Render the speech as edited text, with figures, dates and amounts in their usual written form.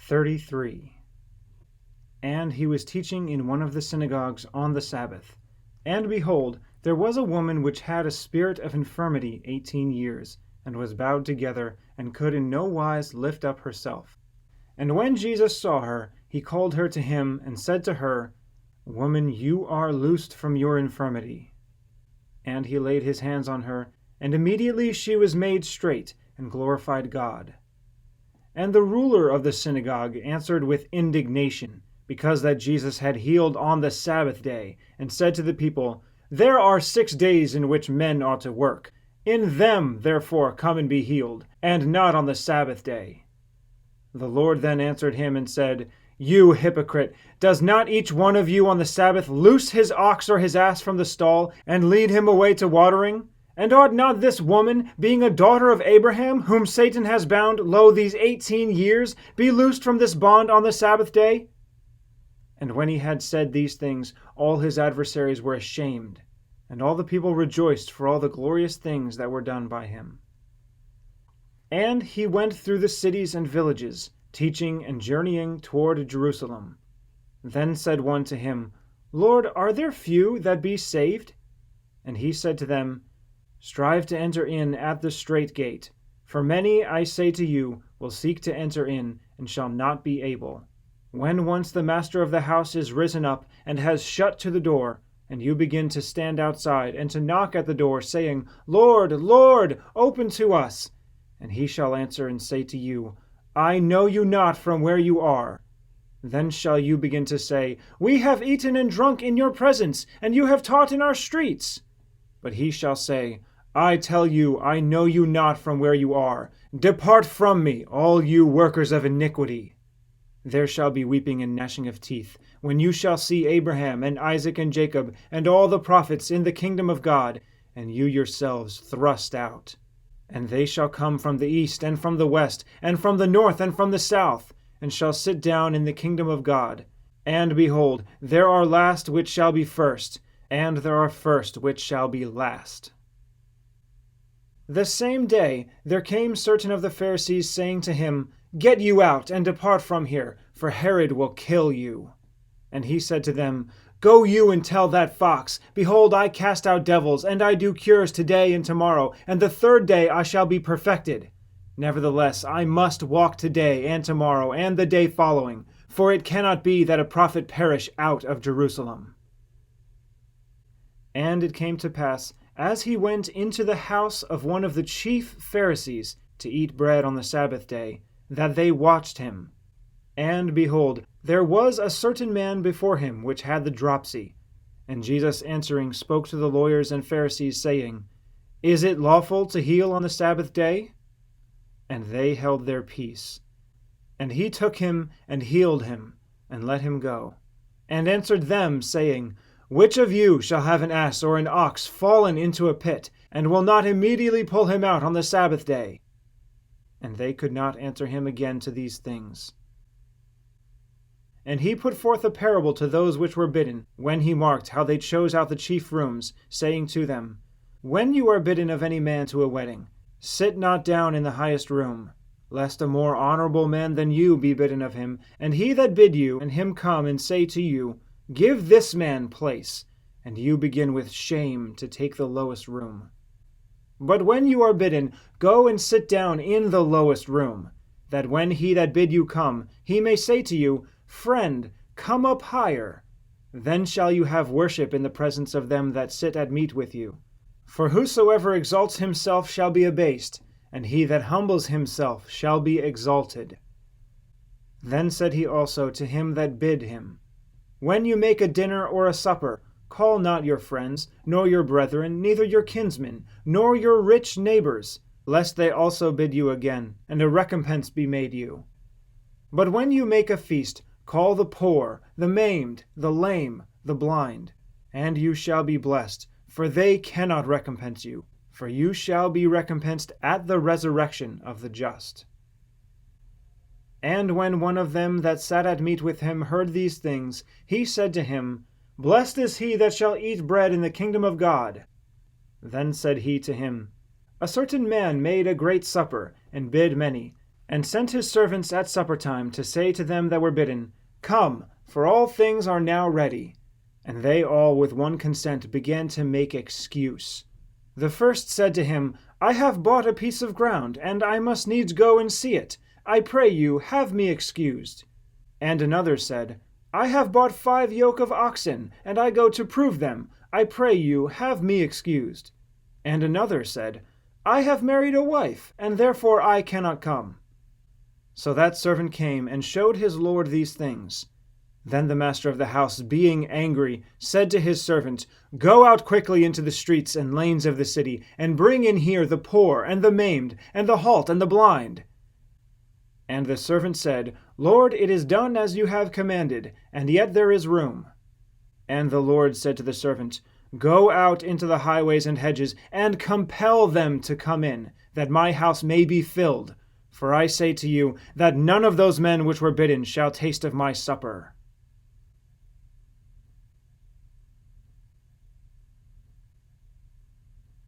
33. And he was teaching in one of the synagogues on the Sabbath. And behold, there was a woman which had a spirit of infirmity 18 years, and was bowed together, and could in no wise lift up herself. And when Jesus saw her, he called her to him, and said to her, Woman, you are loosed from your infirmity. And he laid his hands on her, and immediately she was made straight, and glorified God. And the ruler of the synagogue answered with indignation, because that Jesus had healed on the Sabbath day, and said to the people, There are 6 days in which men ought to work. In them, therefore, come and be healed, and not on the Sabbath day. The Lord then answered him and said, You hypocrite, does not each one of you on the Sabbath loose his ox or his ass from the stall, and lead him away to watering? And ought not this woman, being a daughter of Abraham, whom Satan has bound, lo, these 18 years, be loosed from this bond on the Sabbath day? And when he had said these things, all his adversaries were ashamed, and all the people rejoiced for all the glorious things that were done by him. And he went through the cities and villages, teaching and journeying toward Jerusalem. Then said one to him, Lord, are there few that be saved? And he said to them, Strive to enter in at the strait gate, for many, I say to you, will seek to enter in, and shall not be able. When once the master of the house is risen up, and has shut to the door, and you begin to stand outside, and to knock at the door, saying, Lord, Lord, open to us. And he shall answer and say to you, I know you not from where you are. Then shall you begin to say, We have eaten and drunk in your presence, and you have taught in our streets. But he shall say, I tell you, I know you not from where you are. Depart from me, all you workers of iniquity. There shall be weeping and gnashing of teeth, when you shall see Abraham and Isaac and Jacob and all the prophets in the kingdom of God, and you yourselves thrust out. And they shall come from the east and from the west, and from the north and from the south, and shall sit down in the kingdom of God. And behold, there are last which shall be first, and there are first which shall be last. The same day there came certain of the Pharisees, saying to him, Get you out, and depart from here, for Herod will kill you. And he said to them, Go you and tell that fox, Behold, I cast out devils, and I do cures today and tomorrow, and the 3rd day I shall be perfected. Nevertheless, I must walk today and tomorrow and the day following, for it cannot be that a prophet perish out of Jerusalem. And it came to pass, as he went into the house of one of the chief Pharisees to eat bread on the Sabbath day, that they watched him. And behold, there was a certain man before him which had the dropsy. And Jesus answering spoke to the lawyers and Pharisees, saying, Is it lawful to heal on the Sabbath day? And they held their peace. And he took him and healed him, and let him go. And answered them, saying, Which of you shall have an ass or an ox fallen into a pit, and will not immediately pull him out on the Sabbath day? And they could not answer him again to these things. And he put forth a parable to those which were bidden, when he marked how they chose out the chief rooms, saying to them, When you are bidden of any man to a wedding, sit not down in the highest room, lest a more honorable man than you be bidden of him, and he that bid you, and him come and say to you, Give this man place, and you begin with shame to take the lowest room. But when you are bidden, go and sit down in the lowest room, that when he that bid you come, he may say to you, Friend, come up higher. Then shall you have worship in the presence of them that sit at meat with you. For whosoever exalts himself shall be abased, and he that humbles himself shall be exalted. Then said he also to him that bid him, When you make a dinner or a supper, call not your friends, nor your brethren, neither your kinsmen, nor your rich neighbors, lest they also bid you again, and a recompense be made you. But when you make a feast, call the poor, the maimed, the lame, the blind, and you shall be blessed, for they cannot recompense you, for you shall be recompensed at the resurrection of the just. And when one of them that sat at meat with him heard these things, he said to him, Blessed is he that shall eat bread in the kingdom of God. Then said he to him, A certain man made a great supper, and bid many. and sent his servants at supper time to say to them that were bidden, Come, for all things are now ready. And they all with one consent began to make excuse. The first said to him, I have bought a piece of ground, and I must needs go and see it. I pray you, have me excused. And another said, I have bought 5 yoke of oxen, and I go to prove them. I pray you, have me excused. And another said, I have married a wife, and therefore I cannot come. So that servant came and showed his lord these things. Then the master of the house, being angry, said to his servant, Go out quickly into the streets and lanes of the city, and bring in here the poor, and the maimed, and the halt, and the blind. And the servant said, Lord, it is done as you have commanded, and yet there is room. And the Lord said to the servant, Go out into the highways and hedges, and compel them to come in, that my house may be filled. For I say to you, that none of those men which were bidden shall taste of my supper.